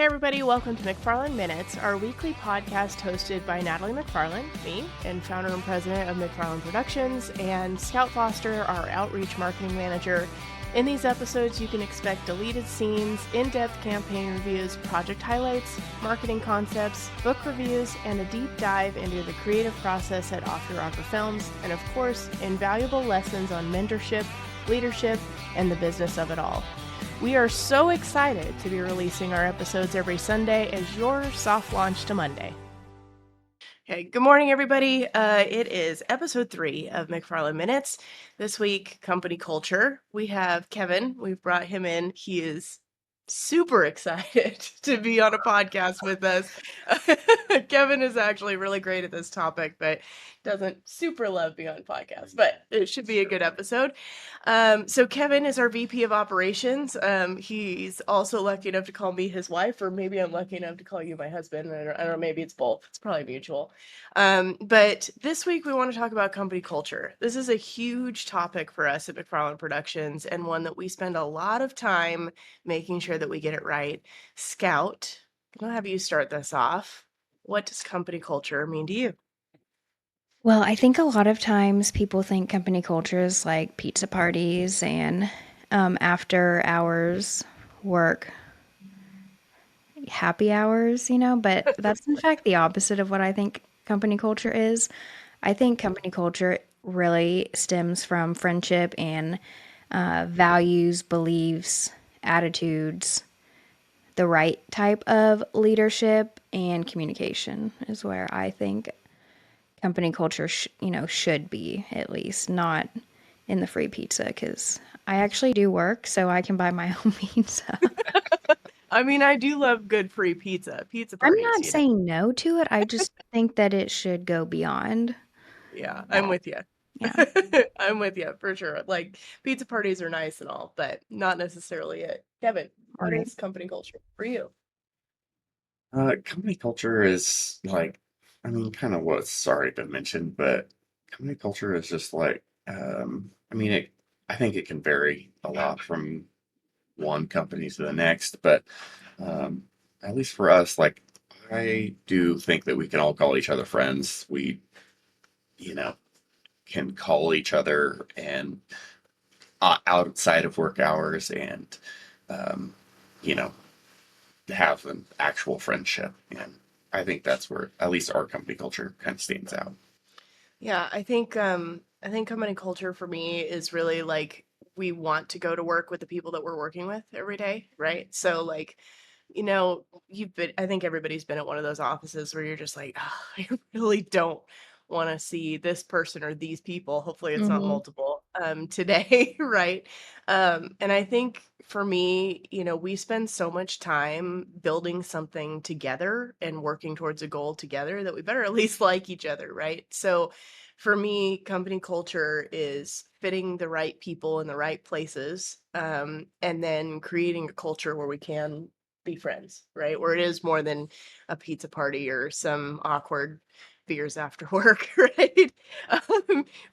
everybody, welcome to McFarland Minutes, our weekly podcast hosted by Natalie McFarland, me, and founder and president of McFarland Productions, and Scout Foster, our outreach marketing manager. In these episodes, you can expect deleted scenes, in-depth campaign reviews, project highlights, marketing concepts, book reviews, and a deep dive into the creative process at Off Your Rocker Films, and of course, invaluable lessons on mentorship, leadership, and the business of it all. We are so excited to be releasing our episodes every Sunday as your soft launch to Monday. Okay, good morning, everybody. It is episode 3 of McFarland Minutes. This week, company culture. We have Kevin. We've brought him in. He is super excited to be on a podcast with us. Kevin is actually really great at this topic, but doesn't super love being on podcasts, but it should be a good episode. So Kevin is our VP of operations. He's also lucky enough to call me his wife, or maybe I'm lucky enough to call you my husband. I don't know, maybe it's both. It's probably mutual. But this week we want to talk about company culture. This is a huge topic for us at McFarland Productions, and one that we spend a lot of time making sure that we get it right. Scout, I'll have you start this off. What does company culture mean to you? Well, I think a lot of times people think company culture is like pizza parties and after hours work happy hours, but that's in fact the opposite of what I think company culture is. I think company culture really stems from friendship and values, beliefs, attitudes, the right type of leadership and communication is where I think company culture, should be, at least not in the free pizza, because I actually do work, so I can buy my own pizza. I mean, I do love good free pizza I'm parties, not saying no to it. I just think that it should go beyond Yeah, I'm that. with you. Yeah. I'm with you for sure. Like, pizza parties are nice and all, but not necessarily it. Kevin, what Right. is company culture for you? Company culture is like, kind of what's already been mentioned, but company culture is just like, I think it can vary a lot from one company to the next, but um, at least for us, like, I do think that we can all call each other friends. We, you know, can call each other and outside of work hours and, um, you know, have an actual friendship. And I think that's where at least our company culture kind of stands out. Yeah, I think company culture for me is really like we want to go to work with the people that we're working with every day, right? So like, I think everybody's been at one of those offices where you're just like, "Ah, I really don't want to see this person or these people. Hopefully it's not Hmm. multiple today, right? And I think for me, we spend so much time building something together and working towards a goal together that we better at least like each other, right? So for me, company culture is fitting the right people in the right places, and then creating a culture where we can be friends, right? Where it is more than a pizza party or some awkward beers after work, right?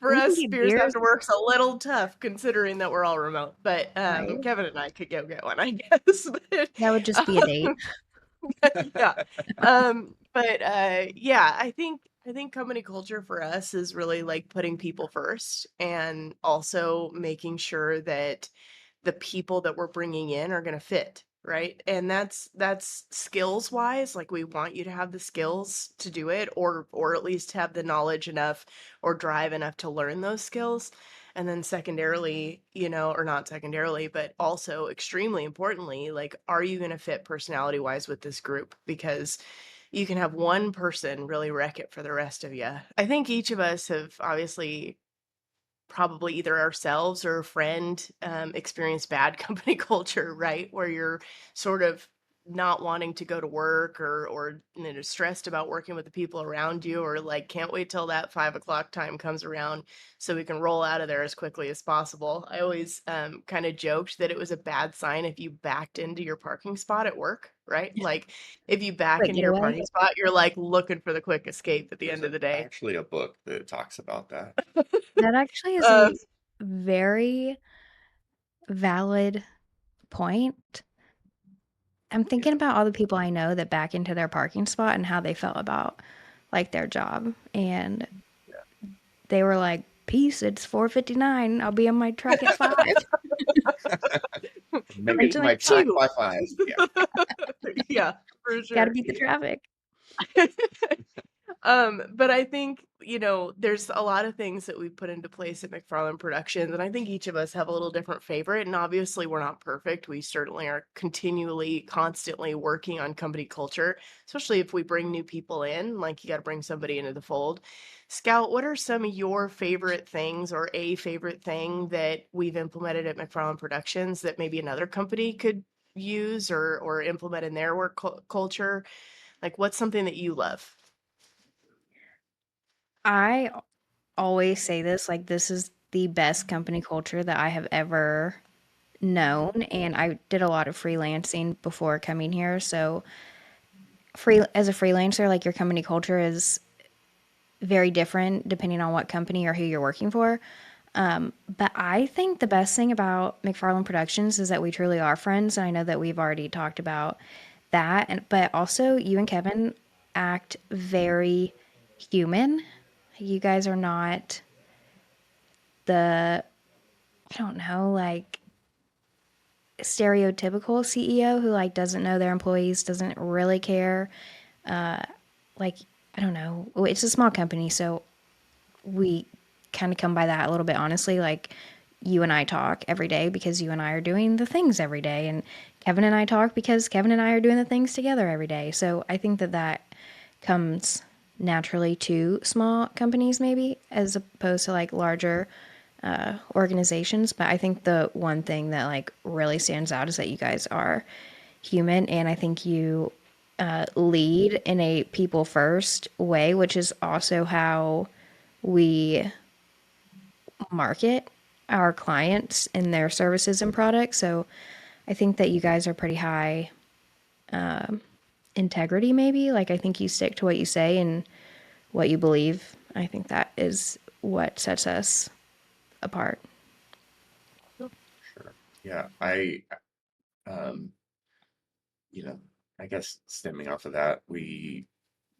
For We can us, get beers beers, after work's a little tough considering that we're all remote, but right? Kevin and I could go get one, I guess. That would just be a date. Um, yeah. Yeah, I think company culture for us is really like putting people first and also making sure that the people that we're bringing in are going to fit, right? And that's skills wise, like we want you to have the skills to do it, or at least have the knowledge enough or drive enough to learn those skills. And then secondarily, or not secondarily, but also extremely importantly, like, are you going to fit personality wise with this group? Because you can have one person really wreck it for the rest of you. I think each of us have obviously probably either ourselves or a friend experienced bad company culture, right? Where you're sort of not wanting to go to work, or stressed about working with the people around you, or like can't wait till that 5 o'clock time comes around so we can roll out of there as quickly as possible. I always kind of joked that it was a bad sign if you backed into your parking spot at work, right? Like if you back Quick into your getaway. parking spot, you're like looking for the quick escape at the There's end of the day. actually a book that talks about that. That actually is uh, a very valid point. I'm thinking about all the people I know that back into their parking spot and how they felt about like their job. And they were like, "Peace, it's 4:59. I'll be in my truck at 5." Make it Essentially, my time by 5. Yeah. Yeah, for gotta sure. beat the traffic. But I think, there's a lot of things that we put into place at McFarland Productions, and I think each of us have a little different favorite. And obviously, we're not perfect. We certainly are continually, constantly working on company culture, especially if we bring new people in. Like, you got to bring somebody into the fold. Scout, what are some of your favorite things or a favorite thing that we've implemented at McFarland Productions that maybe another company could use or implement in their work culture? Like, what's something that you love? I always say this, like, this is the best company culture that I have ever known, and I did a lot of freelancing before coming here, so free as a freelancer, like, your company culture is very different depending on what company or who you're working for. But I think the best thing about McFarland Productions is that we truly are friends, and I know that we've already talked about that, and but also you and Kevin act very human. You guys are not the, I don't know, like stereotypical CEO who like doesn't know their employees, doesn't really care. Like, I don't know. Well, it's a small company, so we kind of come by that a little bit honestly. Like, you and I talk every day because you and I are doing the things every day, and Kevin and I talk because Kevin and I are doing the things together every day. So I think that that comes naturally to small companies, maybe as opposed to like larger organizations. But I think the one thing that like really stands out is that you guys are human, and I think you lead in a people first way, which is also how we market our clients and their services and products. So I think that you guys are pretty high integrity, maybe. Like, I think you stick to what you say and what you believe. I think that is what sets us apart. Sure. Yeah. Um, I guess stemming off of that,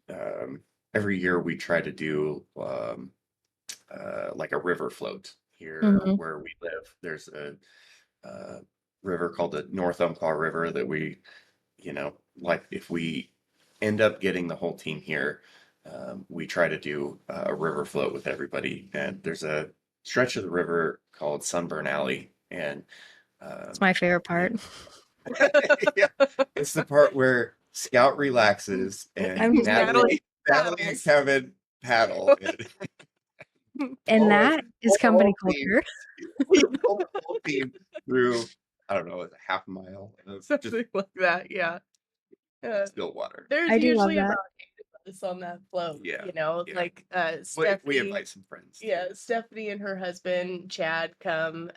um, every year we try to do like a river float here Hmm. where we live. There's a river called the North Umpqua River that like if we end up getting the whole team here, we try to do a river float with everybody. And there's a stretch of the river called Sunburn Alley, and It's um, my favorite you part. yeah, it's the part where Scout relaxes and I'm Natalie Natalie and paddles. Kevin paddle, and And pull us that is pull the company whole team culture. pull the whole team through. I don't know, a half a mile of just Something like that, yeah. still water. There's I do love usually that. about 8 of us on that float, Yeah, yeah. like, We Stephanie. invite some friends Yeah, too. Stephanie and her husband, Chad, come.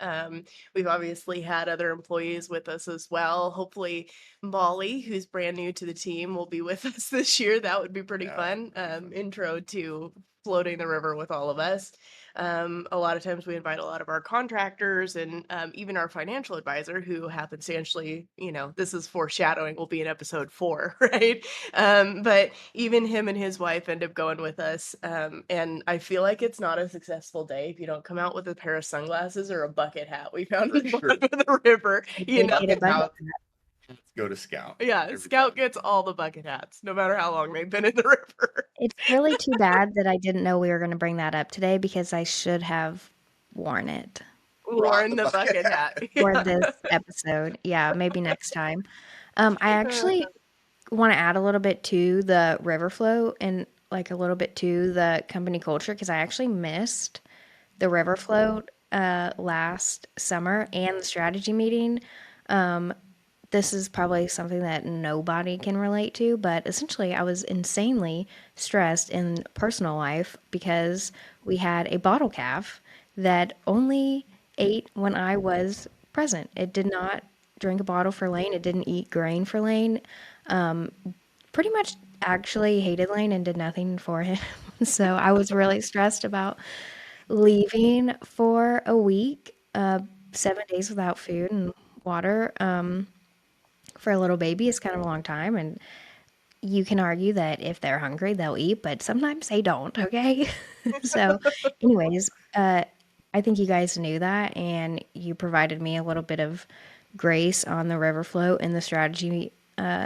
We've obviously had other employees with us as well. Hopefully, Molly, who's brand new to the team, will be with us this year. That would be pretty Yeah, fun. that'd be fun. Intro to floating the river with all of us. A lot of times we invite a lot of our contractors and even our financial advisor, who happens to actually, this is foreshadowing, will be in episode 4, right? But even him and his wife end up going with us. And I feel like it's not a successful day if you don't come out with a pair of sunglasses or a bucket hat we found For in the sure. bottom of the river, I did get a Bucket bucket. house, let's go to Scout Yeah, every Scout time. gets all the bucket hats, no matter how long they've been in the river. It's really too bad that I didn't know we were going to bring that up today because I should have worn it Brought Lauren the the bucket bucket hat. hat. for Yeah. this episode. Yeah, maybe next time. I actually want to add a little bit to the river flow and like a little bit to the company culture because I actually missed the river float last summer and the strategy meeting. This is probably something that nobody can relate to, but essentially, I was insanely stressed in personal life because we had a bottle calf that only ate when I was present. It did not drink a bottle for Lane, it didn't eat grain for Lane. Pretty much actually hated Lane and did nothing for him. So I was really stressed about leaving for a week, 7 days without food and water. For a little baby, it's kind of a long time, and you can argue that if they're hungry, they'll eat, but sometimes they don't, okay? So, anyways, I think you guys knew that, and you provided me a little bit of grace on the river float in the strategy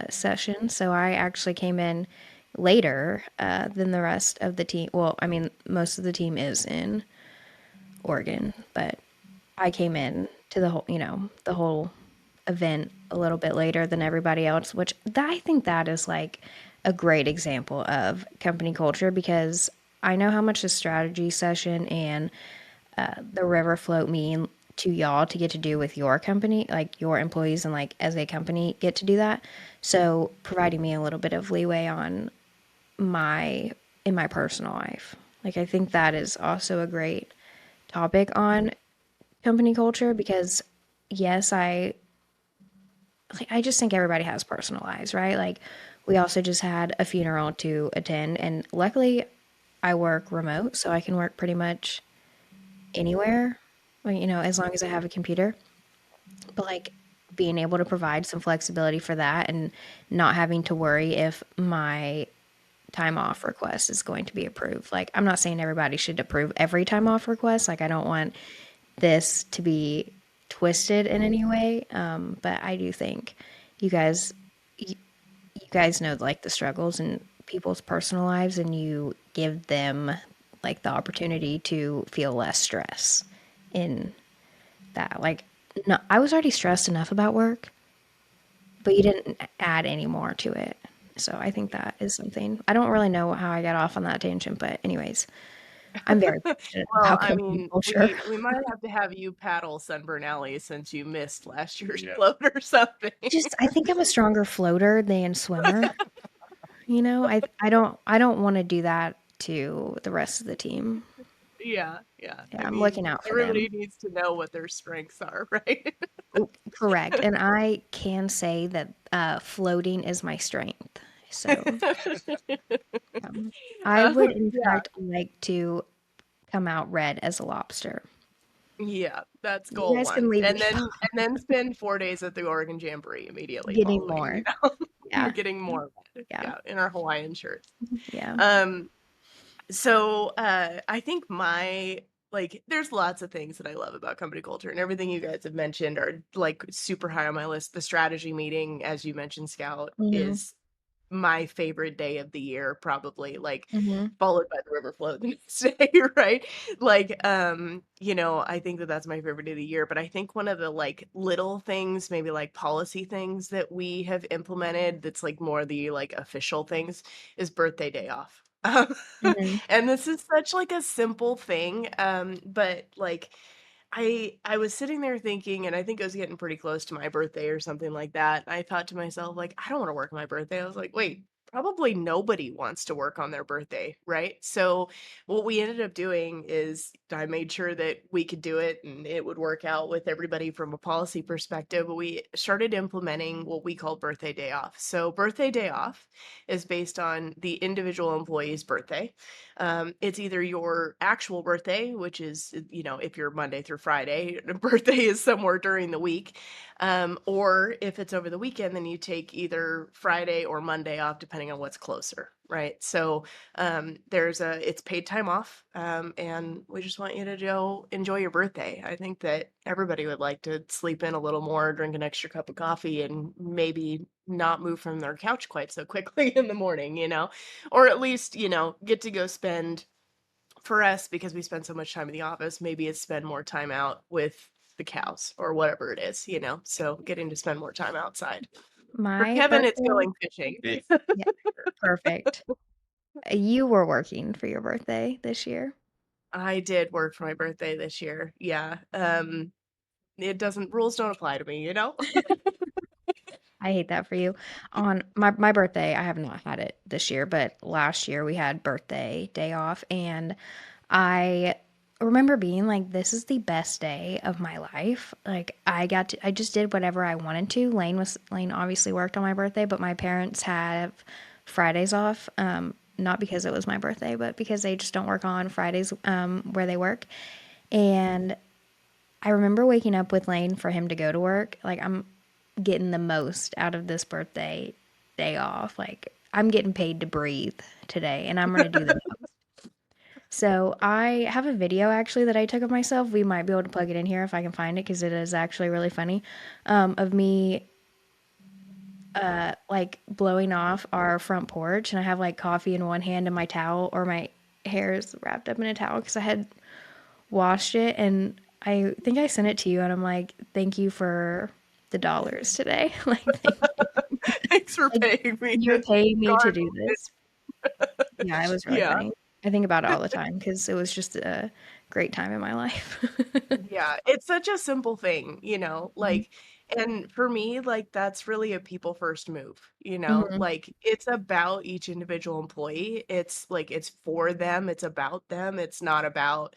session. So I actually came in later than the rest of the team. Well, I mean, most of the team is in Oregon, but I came in to the whole event a little bit later than everybody else, which I think that is like a great example of company culture, because I know how much the strategy session and the river float mean to y'all to get to do with your company, like your employees, and like as a company get to do that. So providing me a little bit of leeway on my in my personal life. Like I think that is also a great topic on company culture, because yes, I just think everybody has personal lives, right? Like we also just had a funeral to attend, and luckily I work remote, so I can work pretty much anywhere, like, as long as I have a computer. But like being able to provide some flexibility for that and not having to worry if my time off request is going to be approved. Like I'm not saying everybody should approve every time off request. Like I don't want this to be twisted in any way. But I do think you guys you, you guys know like the struggles in people's personal lives, and you give them like the opportunity to feel less stress in that. Like no, I was already stressed enough about work, but you didn't add any more to it. So I think that is something. I don't really know how I got off on that tangent, but anyways, I'm very passionate Well, about I company mean, culture. we might have to have you paddle Sunburn Alley since you missed last year's Yeah. float or something. I think I'm a stronger floater than swimmer. I don't want to do that to the rest of the team. Yeah, yeah. Yeah, I I'm looking mean, out for everybody them. needs to know what their strengths are, right? Correct. And I can say that floating is my strength. So um, I would, in Yeah, fact, like to come out red as a lobster. yeah, that's You goal guys can one. leave me And then spend 4 days at the Oregon Jamboree immediately getting following, more. You're Yeah. getting more, Yeah. yeah, in our Hawaiian shirts. Yeah. Um, so I think there's lots of things that I love about company culture, and everything you guys have mentioned are like super high on my list. The strategy meeting, as you mentioned, Scout, Mhm. is my favorite day of the year, probably, like Mhm. followed by the river float the next day, right? Like, I think that that's my favorite day of the year. But I think one of the like little things, maybe like policy things that we have implemented that's like more the like official things is birthday day off. Mhm. And this is such like a simple thing, but like I was sitting there thinking, and I think it was getting pretty close to my birthday or something like that. I thought to myself, like, I don't want to work on my birthday. I was like, wait, probably nobody wants to work on their birthday, right? So what we ended up doing is I made sure that we could do it and it would work out with everybody from a policy perspective. But we started implementing what we call birthday day off. So birthday day off is based on the individual employee's birthday. It's either your actual birthday, which is, if you're Monday through Friday, birthday is somewhere during the week. Or if it's over the weekend, then you take either Friday or Monday off, depending on what's closer, right? So it's paid time off. And we just want you to go enjoy your birthday. I think that everybody would like to sleep in a little more, drink an extra cup of coffee, and maybe not move from their couch quite so quickly in the morning, or at least, get to go spend, for us, because we spend so much time in the office, maybe it's spend more time out with the cows or whatever it is, so getting to spend more time outside. For My Kevin, it's birthday. going fishing. It, Yeah, perfect. You were working for your birthday this year. I did work for my birthday this year. Yeah. Rules don't apply to me, I hate that for you. On my birthday, I have not had it this year, but last year we had birthday day off, and I remember being like, this is the best day of my life. Like I just did whatever I wanted to. Lane obviously worked on my birthday, but my parents have Fridays off. Not because it was my birthday, but because they just don't work on Fridays where they work. And I remember waking up with Lane for him to go to work. Like getting the most out of this birthday day off. Like, I'm getting paid to breathe today, and I'm going to do the most. So I have a video actually that I took of myself. We might be able to plug it in here if I can find it because it is actually really funny. Of me like blowing off our front porch, and I have like coffee in one hand and my towel, or my hair is wrapped up in a towel because I had washed it, and I think I sent it to you, and I'm like, thank you for the dollars today. Like, Thanks for like, paying me. you're paying me to Darn. do this. Yeah, it was really Yeah. funny. I think about it all the time because it was just a great time in my life. Yeah, it's such a simple thing, Mhm. like, and for me, like, that's really a people first move, Mhm. like, it's about each individual employee. It's like, it's for them, it's about them, it's not about,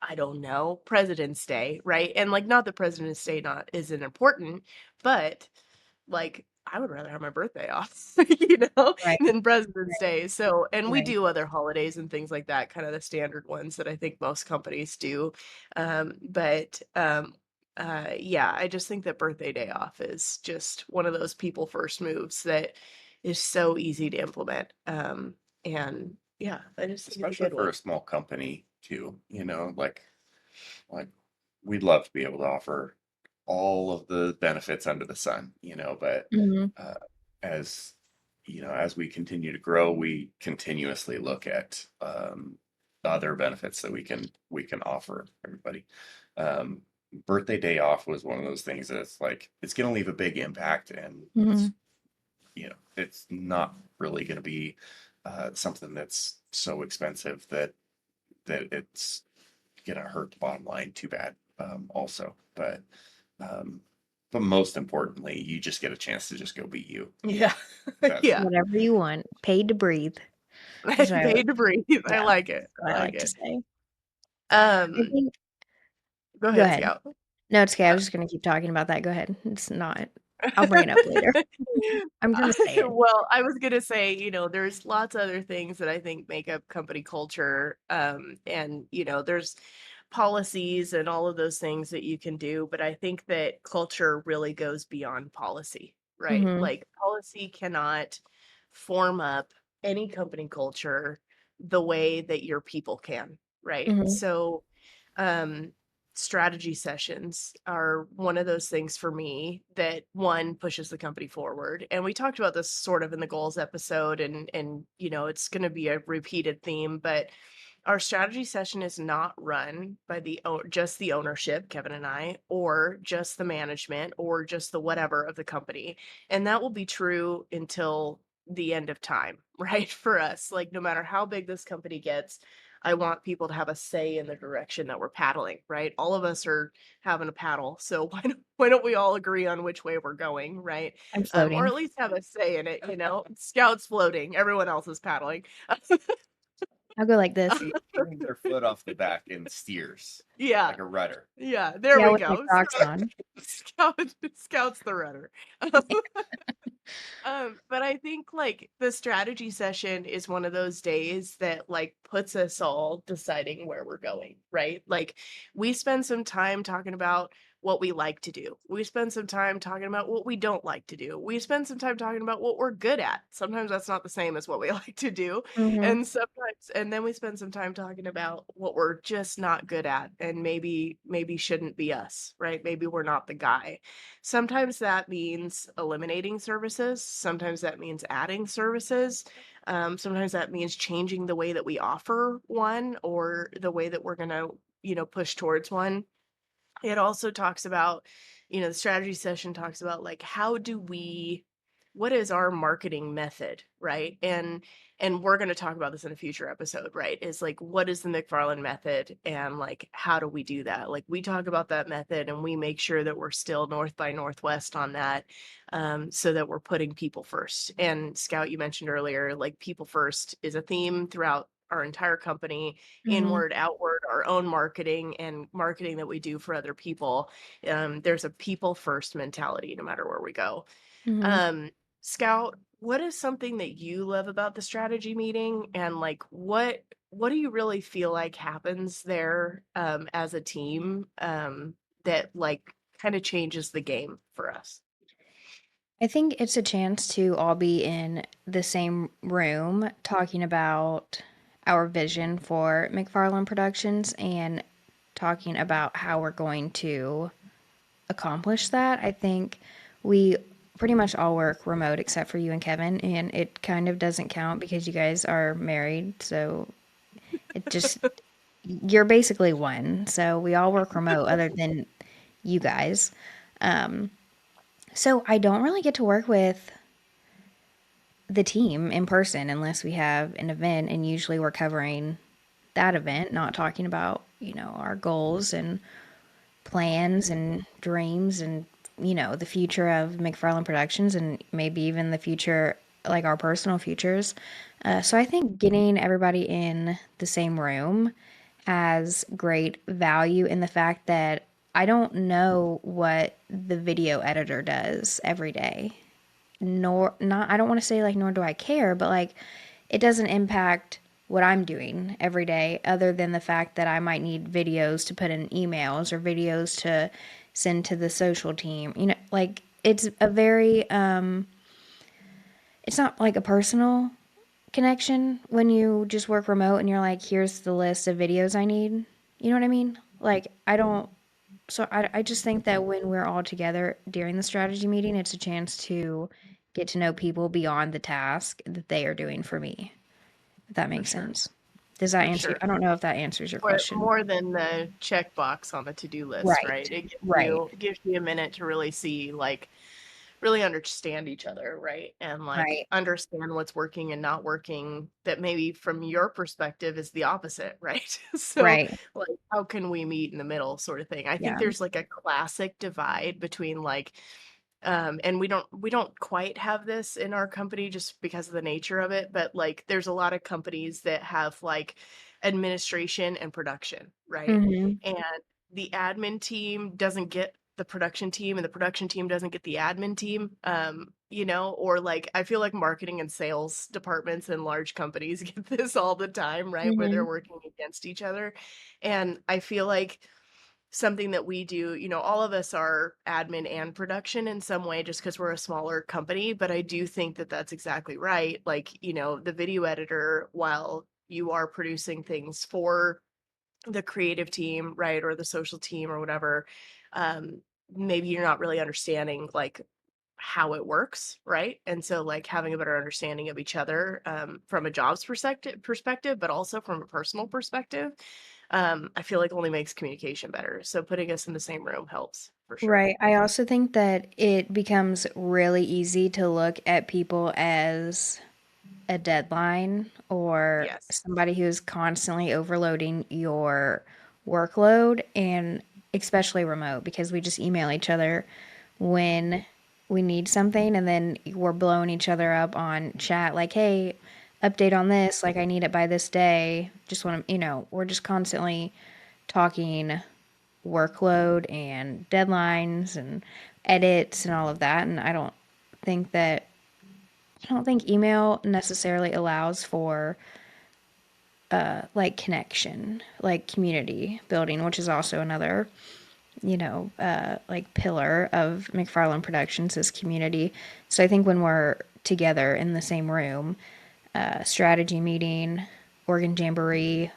I don't know, President's Day, right? And like, not that President's Day not isn't important, but like, I would rather have my birthday off, Right, than President's right, Day. So, and we right. do other holidays and things like that, kind of the standard ones that I think most companies do. Yeah, I just think that birthday day off is just one of those people first moves that is so easy to implement. And yeah, I just think it's a Especially good for one. a small company too, like we'd love to be able to offer all of the benefits under the sun, but Mhm. uh, as as we continue to grow, we continuously look at other benefits that we can offer everybody. Um, Birthday day off was one of those things that's like it's going to leave a big impact, and Mhm. it's not really going to be something that's so expensive that it's gonna hurt the bottom line too bad. Also, um, but most importantly, you just get a chance to just go be you. Yeah. That's Yeah. Whatever you want. Paid to breathe is what I like. Paid to breathe. I Yeah, like it. that's what I I like like to it. say. I Um, think Go go ahead, ahead. Scout. No, it's okay. I Uh, was just gonna keep talking about that. Go ahead. It's not. I'll bring it up later. I'm gonna say it. Well, I was gonna say, there's lots of other things that I think make up company culture. And there's policies and all of those things that you can do, but I think that culture really goes beyond policy, right? Mhm. Like policy cannot form up any company culture the way that your people can, right? Mhm. So um strategy sessions are one of those things for me that one pushes the company forward, and we talked about this sort of in the goals episode, and it's going to be a repeated theme, but our strategy session is not run by just the ownership, Kevin and I, or just the management, or just the whatever of the company. And that will be true until the end of time, right? For us, like, no matter how big this company gets, I want people to have a say in the direction that we're paddling, right? All of us are having a paddle. So why don't we all agree on which way we're going, right? I'm Or floating. at least have a say in it, Scout's floating, everyone else is paddling. I'll go like this. taking their foot off the back and steers Yeah. like a rudder. Yeah, there Yeah, we with my go. Crocs on. Scout Scout's the runner. But I think like the strategy session is one of those days that like puts us all deciding where we're going, right? Like we spend some time talking about what we like to do. We spend some time talking about what we don't like to do. We spend some time talking about what we're good at. Sometimes that's not the same as what we like to do. Mhm. And then we spend some time talking about what we're just not good at and maybe shouldn't be us, right? Maybe we're not the guy. Sometimes that means eliminating services. Sometimes that means adding services. Sometimes that means changing the way that we offer one or the way that we're going to, push towards one. It also talks about, the strategy session talks about like what is our marketing method, right? And we're going to talk about this in a future episode, right? Is like what is the McFarland method and like how do we do that? Like we talk about that method and we make sure that we're still North by Northwest on that, so that we're putting people first. And Scout, you mentioned earlier, like people first is a theme throughout our entire company, Mhm. inward, outward, our own marketing and marketing that we do for other people. There's a people first mentality no matter where we go. Mhm. Um, Scout, what is something that you love about the strategy meeting, and like what do you really feel like happens there as a team that like kind of changes the game for us. I think it's a chance to all be in the same room talking about our vision for McFarland Productions and talking about how we're going to accomplish that. I think we pretty much all work remote except for you and Kevin, and it kind of doesn't count because you guys are married. So it just, you're basically one. So we all work remote other than you guys. Um, so I don't really get to work with the team in person unless we have an event, and usually we're covering that event, not talking about, our goals and plans and dreams and, the future of McFarland Productions and maybe even the future, like our personal futures. So I think getting everybody in the same room has great value in the fact that I don't know what the video editor does every day. Nor not I don't want to say like nor do I care, but like it doesn't impact what I'm doing every day other than the fact that I might need videos to put in emails or videos to send to the social team. Like it's a very it's not like a personal connection when you just work remote and you're like, here's the list of videos I need. You know what I mean? Like I don't so I just think that when we're all together during the strategy meeting, it's a chance to get to know people beyond the task that they are doing for me. If that For makes sure. sense. Does that For answer? sure. I don't know if that answers your Or question. more than the checkbox on the to-do list, Right. right? It Right. gives you a minute to really see, like, really understand each other, right? And like Right. understand what's working and not working that maybe from your perspective is the opposite, right? So Right. like how can we meet in the middle sort of thing. I think Yeah. there's like a classic divide between like and we don't quite have this in our company just because of the nature of it, but like there's a lot of companies that have like administration and production, right? Mhm. And the admin team doesn't get the production team and the production team doesn't get the admin team. Or like I feel like marketing and sales departments in large companies get this all the time, right? Where they're Mhm. working against each other. And I feel like something that we do, all of us are admin and production in some way just because we're a smaller company, but I do think that that's exactly right. Like, the video editor, while you are producing things for the creative team, right, or the social team or whatever, um, maybe you're not really understanding like how it works, right? And so like having a better understanding of each other from a jobs perspective, but also from a personal perspective, I feel like only makes communication better. So putting us in the same room helps for sure. Right. I also think that it becomes really easy to look at people as a deadline or Yes. somebody who's constantly overloading your workload, and especially remote because we just email each other when we need something, and then we're blowing each other up on chat like, hey, update on this, like I need it by this day. Just want to, we're just constantly talking workload and deadlines and edits and all of that, and think that I don't think email necessarily allows for like connection, like community building, which is also another, like pillar of McFarland Productions is community. So I think when we're together in the same room, strategy meeting, organ jamboree,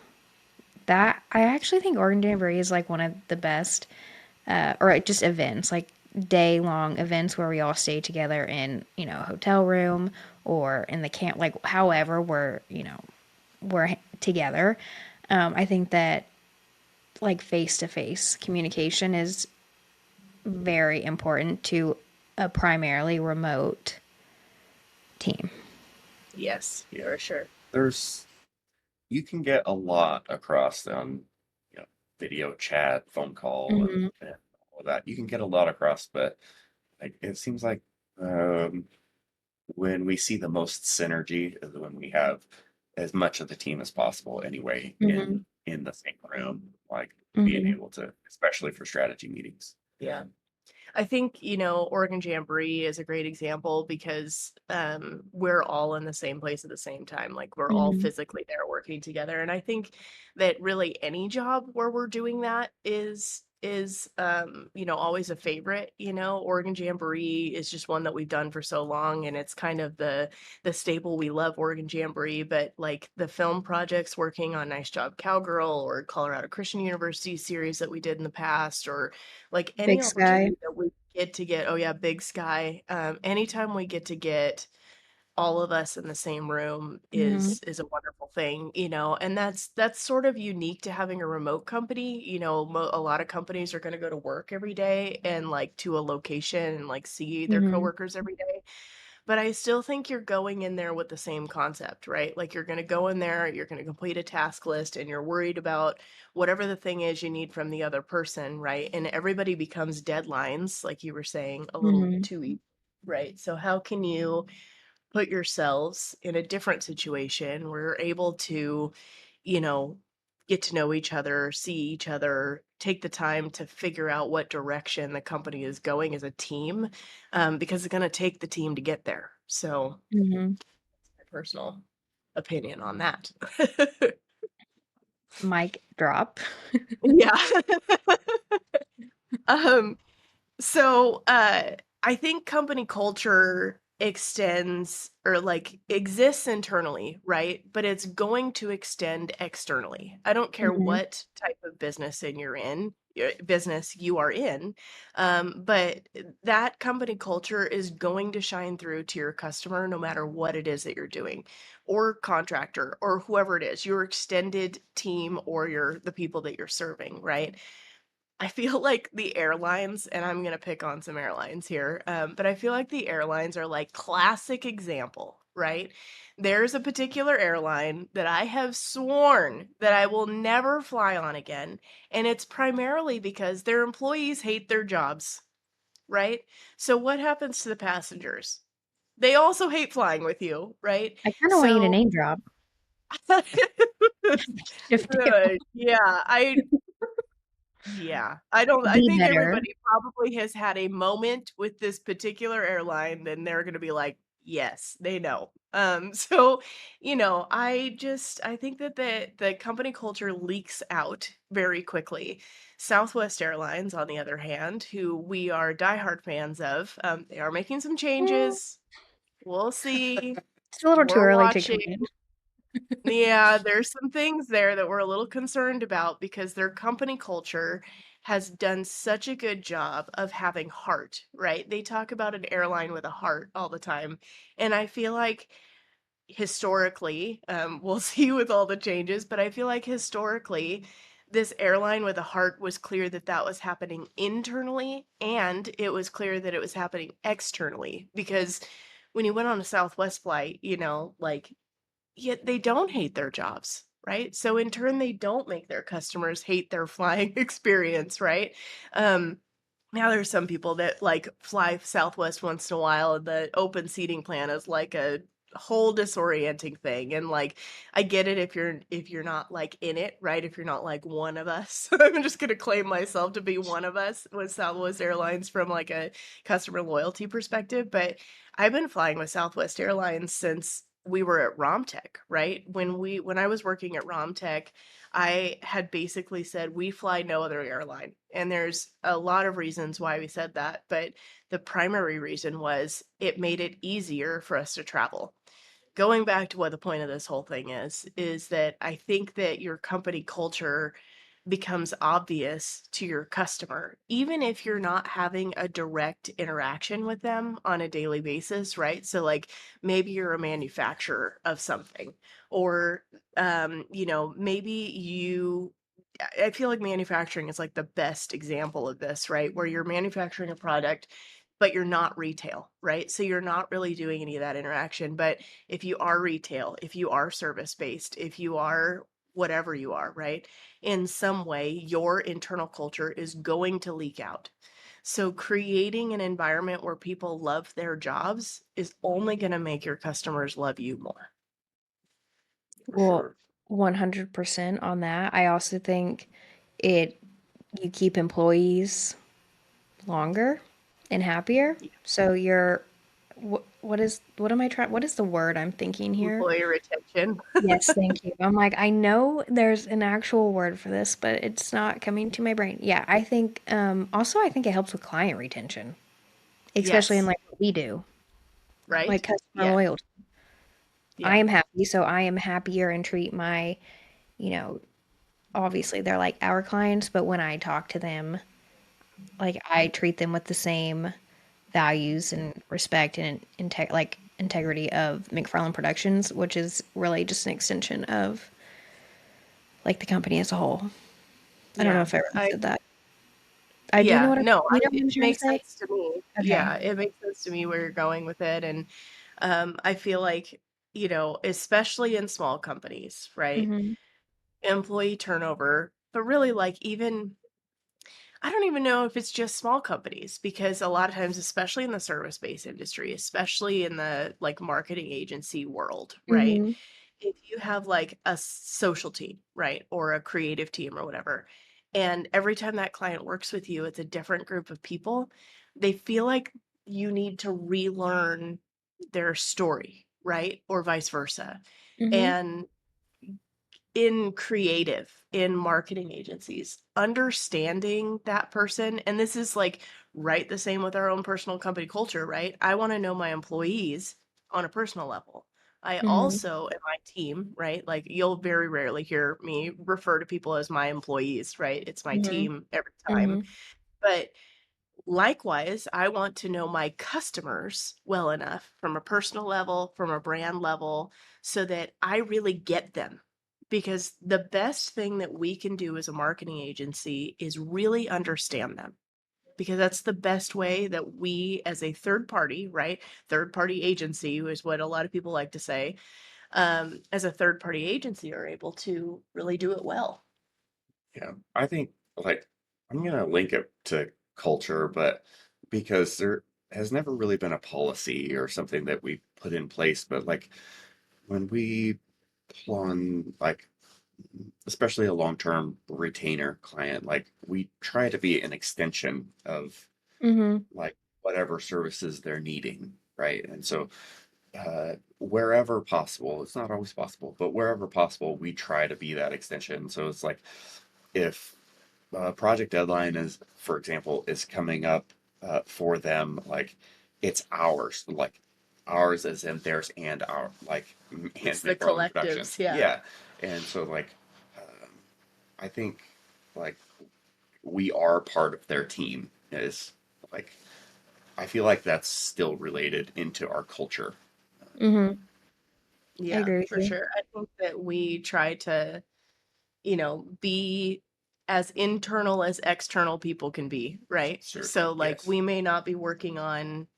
that I actually think organ jamboree is like one of the best, or just events, like day long events where we all stay together in, a hotel room or in the camp, like however we're together. I think that like face to face communication is very important to a primarily remote team. Yes, Yeah. for sure. There's you can get a lot across on video chat, phone call, Hmm. and all of that. You can get a lot across, but like it seems like um, when we see the most synergy is when we have as much of the team as possible anyway Hmm. in the same room, like being Hmm. able to, especially for strategy meetings. Yeah. I think, Oregon Jamboree is a great example because we're all in the same place at the same time. Like we're all Hmm. physically there working together. And I think that really any job where we're doing that is, always a favorite. Oregon Jamboree is just one that we've done for so long, and it's kind of the staple. We love Oregon Jamboree, but like the film projects working on Nice Job Cowgirl or Colorado Christian University series that we did in the past, or like any Big Sky. opportunity that we get, oh yeah, Big Sky. Anytime we get to get all of us in the same room Hmm. is a wonderful thing, and that's sort of unique to having a remote company. A lot of companies are going to go to work every day and like to a location and like see their Hmm. coworkers every day. But I still think you're going in there with the same concept, right? Like you're going to go in there, you're going to complete a task list, and you're worried about whatever the thing is you need from the other person, right? And everybody becomes deadlines, like you were saying, a little Hmm. too easy, right? So how can you put yourselves in a different situation where you're able to, you know, get to know each other, see each other, take the time to figure out what direction the company is going as a team, because it's going to take the team to get there. So, Hmm. my personal opinion on that. Mic drop. Yeah. um, So, I think company culture extends or like exists internally, right? But it's going to extend externally. I don't care Hmm. what type of business you are in, but that company culture is going to shine through to your customer no matter what it is that you're doing, or contractor, or whoever it is, your extended team, or the people that you're serving, right? I feel like the airlines, and I'm gonna pick on some airlines here, but I feel like the airlines are like classic example, right? There's a particular airline that I have sworn that I will never fly on again, and it's primarily because their employees hate their jobs, right? So what happens to the passengers? They also hate flying with you, right? I kind of want you to So name drop. Shift tail. yeah, I Be think better. everybody probably has had a moment with this particular airline, then they're gonna be like, "Yes," they know. So, I think that the company culture leaks out very quickly. Southwest Airlines, on the other hand, who we are diehard fans of, they are making some Mm, changes. We'll see. it's a little too We're early to watching. comment. Yeah, there's some things there that we're a little concerned about because their company culture has done such a good job of having heart, right? They talk about an airline with a heart all the time. And I feel like historically, we'll see with all the changes, but I feel like historically, this airline with a heart was clear that that was happening internally, and it was clear that it was happening externally. Because when you went on a Southwest flight, like, yet they don't hate their jobs, right? So in turn, they don't make their customers hate their flying experience, right? Um, Now there's some people that like fly Southwest once in a while, and the open seating plan is like a whole disorienting thing. And like I get it if you're not like in it, right? If you're not like one of us. I'm just gonna claim myself to be one of us with Southwest Airlines from like a customer loyalty perspective. But I've been flying with Southwest Airlines since we were at Romtech, right? When I was working at Romtech, I had basically said we fly no other airline. And there's a lot of reasons why we said that, but the primary reason was it made it easier for us to travel. Going back to what the point of this whole thing is that I think that your company culture becomes obvious to your customer, even if you're not having a direct interaction with them on a daily basis, right? So, like, maybe you're a manufacturer of something, or, maybe I feel like manufacturing is like the best example of this, right? Where you're manufacturing a product, but you're not retail, right? So you're not really doing any of that interaction. But if you are retail, if you are service based, if you are whatever you are, right? In some way, your internal culture is going to leak out. So creating an environment where people love their jobs is only going to make your customers love you more. For Well, sure. 100% on that. I also think it you keep employees longer and happier. Yeah. So you're what is the word I'm thinking here? Employee retention. Yes, thank you. I'm like, I know there's an actual word for this, but it's not coming to my brain. Yeah, I think also I think it helps with client retention, especially in Yes. like what we do, like Right? customer Yeah. loyalty. I Yeah. am happy, so I am happier and treat my, you know, obviously they're like our clients, but when I talk to them, like I treat them with the same values and respect and integrity of McFarland Productions, which is really just an extension of like the company as a whole. I don't know Yeah. if I really I said that. I do know Yeah, what no, you know what it I'm trying to makes say? sense to me. Okay. Yeah, it makes sense to me where you're going with it. And I feel like, especially in small companies, right? Mhm. Employee turnover, but really like even I don't even know if it's just small companies because a lot of times, especially in the service-based industry, especially in the like marketing agency world, right? Mhm. If you have like a social team, right, or a creative team or whatever, and every time that client works with you, it's a different group of people, they feel like you need to relearn their story, right? Or vice versa. Mhm. And in creative, in marketing agencies, understanding that person, and this is like right the same with our own personal company culture, right? I want to know my employees on a personal level. I Mhm. also, in my team, right? Like you'll very rarely hear me refer to people as my employees, right? It's my Mhm. team every time. Mhm. But likewise, I want to know my customers well enough from a personal level, from a brand level, so that I really get them. Because the best thing that we can do as a marketing agency is really understand them. Because that's the best way that we, as a third party, right? Third party agency is what a lot of people like to say. As a third party agency, are able to really do it well. Yeah, I think like I'm gonna link it to culture, but because there has never really been a policy or something that we put in place, but like when we pull on like especially a long-term retainer client, like we try to be an extension of Mhm. like whatever services they're needing, right? And so wherever possible, it's not always possible, but wherever possible, we try to be that extension. So it's like if project deadline is, for example, is coming up for them, like it's ours, like ours as in theirs and our, like and It's the McFarland collectives. Productions, Yeah. yeah. And so like um, I think like we are part of their team is like I feel like that's still related into our culture. Mhm. I Yeah, agree with for you. sure. I think that we try to, be as internal as external people can be, right? Certainly, So, like, yes. we may not be working on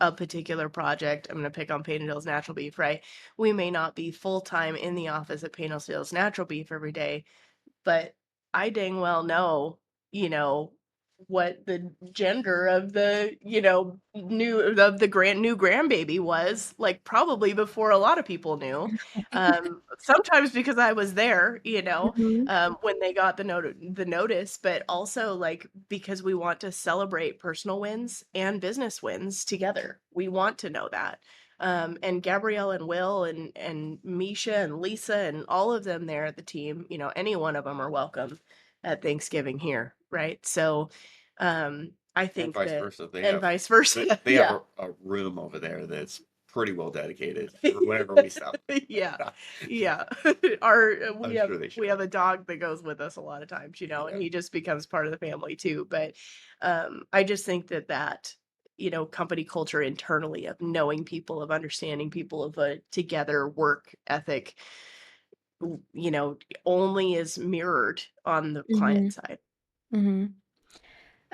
a particular project. I'm going to pick on Painted Hills Natural Beef, right? We may not be full time in the office at Painted Hills Natural Beef every day, but I dang well know, you know, what the gender of the, new of the new grandbaby was, like probably before a lot of people knew. Sometimes because I was there, Mhm. when they got the notice, but also like because we want to celebrate personal wins and business wins together. We want to know that. And Gabrielle and Will and Misha and Lisa and all of them there at the team, any one of them are welcome at Thanksgiving here, right? So, I And think vice that, versa. and vice versa, They have yeah. a room over there that's pretty well dedicated for whenever we stop. Yeah, yeah. Our we I'm have sure they we should. have a dog that goes with us a lot of times, and Yeah, he just becomes part of the family too. But I just think that company culture internally of knowing people, of understanding people, of a together work ethic, you know, only is mirrored on the client Mhm. side. Mhm.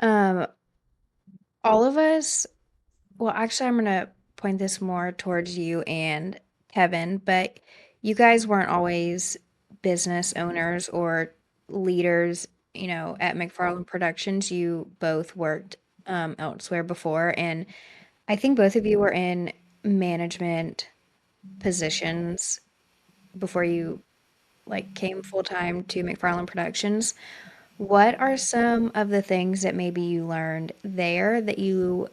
Um, all of us, well, actually, I'm gonna point this more towards you and Kevin, but you guys weren't always business owners or leaders, at McFarland Productions. You both worked elsewhere before, and I think both of you were in management positions before you like came full time to McFarland Productions. What are some of the things that maybe you learned there that you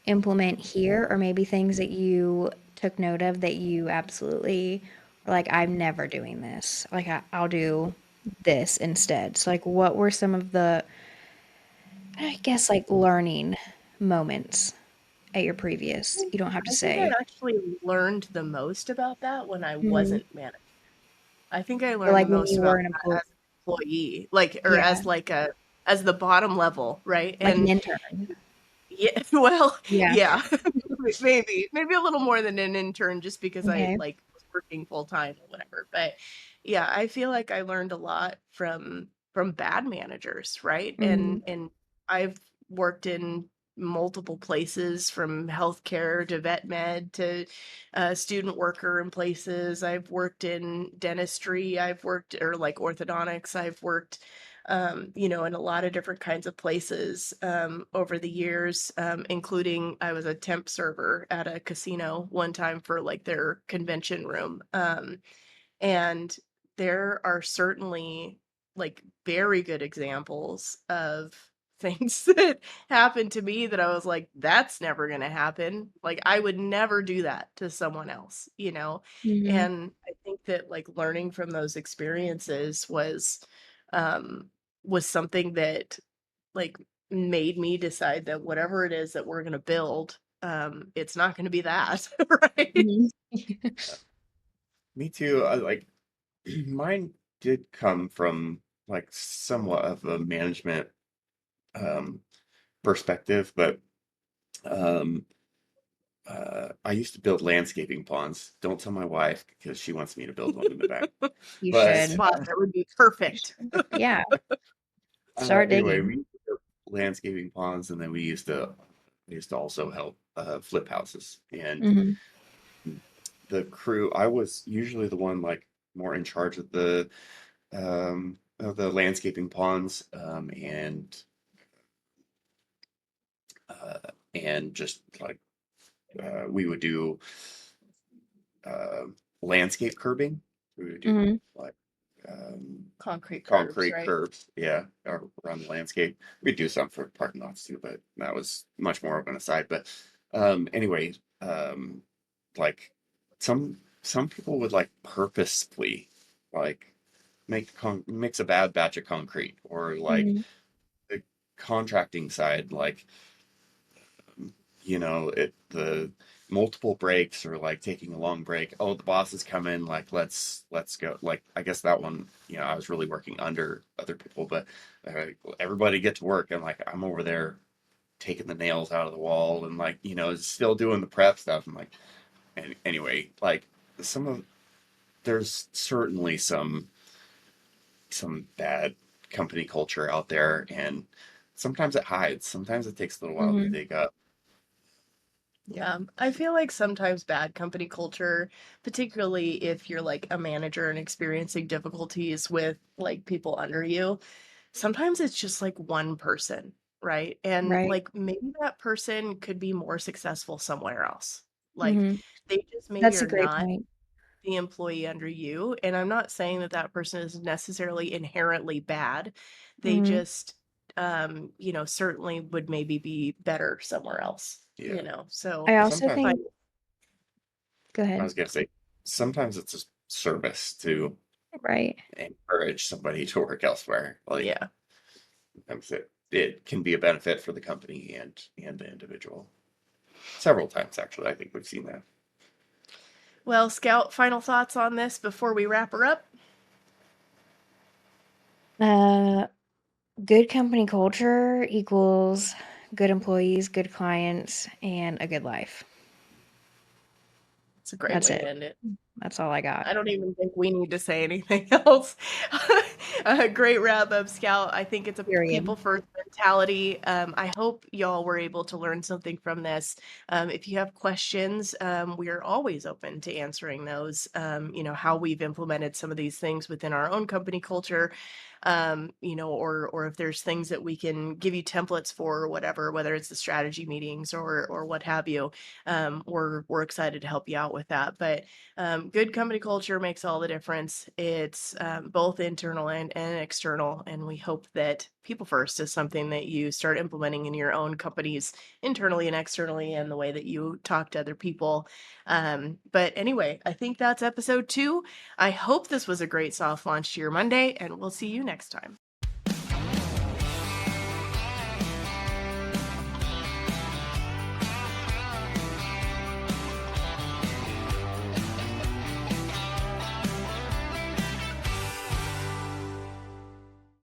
implement here, or maybe things that you took note of that you absolutely were like, I'm never doing this. Like, I'll do this instead. So, like, what were some of the, I guess, like learning moments at your previous? You don't have to I think I say. actually learned the most about that when I Hmm. wasn't managing. I think I Or learned the like when most you were about an that employee, as an employee, like, or yeah, as like a as the bottom level, right? like an And intern. yeah, well, Yeah. yeah, maybe a little more than an intern, just because I Okay. like was working full time or whatever. But yeah, I feel like I learned a lot from bad managers, right? Hmm. And I've worked in multiple places, from healthcare to vet med to student worker in places. I've worked in dentistry. I've worked, or like orthodontics. I've worked in a lot of different kinds of places over the years, including I was a temp server at a casino one time for like their convention room. And there are certainly like very good examples of things that happened to me that I was like, that's never going to happen. Like, I would never do that to someone else, you know? Hmm. And I think that like learning from those experiences um, was something that like made me decide that whatever it is that we're going to build, it's not going to be that, right? Hmm. Me too. I like mine did come from like somewhat of a management um, perspective, but um, I used to build landscaping ponds. Don't tell my wife because she wants me to build one in the back. You The But should. spot that would be perfect. Yeah. Start anyway, digging. we used to build landscaping ponds, and then we used to also help flip houses. And Hmm. the crew, I was usually the one like more in charge of the landscaping ponds, uh, and just like we would do uh, landscape curbing. We would do Hmm. like Concrete curbs, concrete right? curbs, yeah, around the landscape. We'd do some for parking lots too, but that was much more of an aside. But anyway, um, like some people would like purposefully like mix a bad batch of concrete, or like Hmm. the contracting side, like the multiple breaks, or like taking a long break. Oh, the boss is coming, like let's go. Like, I guess that one, I was really working under other people, but everybody get to work, and like I'm over there taking the nails out of the wall, and like still doing the prep stuff. And like, anyway, like some of there's certainly some bad company culture out there, and sometimes it hides. Sometimes it takes a little while to Hmm. dig up. Yeah, I feel like sometimes bad company culture, particularly if you're like a manager and experiencing difficulties with like people under you, sometimes it's just like one person, right? And Right. like maybe that person could be more successful somewhere else. Like Hmm. they just maybe That's a are great not point. the employee under you. And I'm not saying that that person is necessarily inherently bad. They Hmm. just, certainly would maybe be better somewhere else, Yeah. So I also Sometimes I, think, go I ahead. was gonna say, sometimes it's a service to Right. encourage somebody to work elsewhere. Like, yeah. sometimes it can be a benefit for the company and the individual. Several times, actually, I think we've seen that. Well, Scout, final thoughts on this before we wrap her up? Uh, Good company culture equals good employees, good clients, and a good life. It's a great That's way to it. end it. That's all I got. I don't even think we need to say anything else. A great wrap up, Scout. I think it's a Period. people first mentality. I hope y'all were able to learn something from this. If you have questions, we are always open to answering those. How we've implemented some of these things within our own company culture. or if there's things that we can give you templates for or whatever, whether it's the strategy meetings or what have you, we're excited to help you out with that. But good company culture makes all the difference. It's both internal and external, and we hope that people first is something that you start implementing in your own companies internally and externally, and the way that you talk to other people. But anyway, I think that's episode 2. I hope this was a great soft launch to your Monday, and we'll see you next time.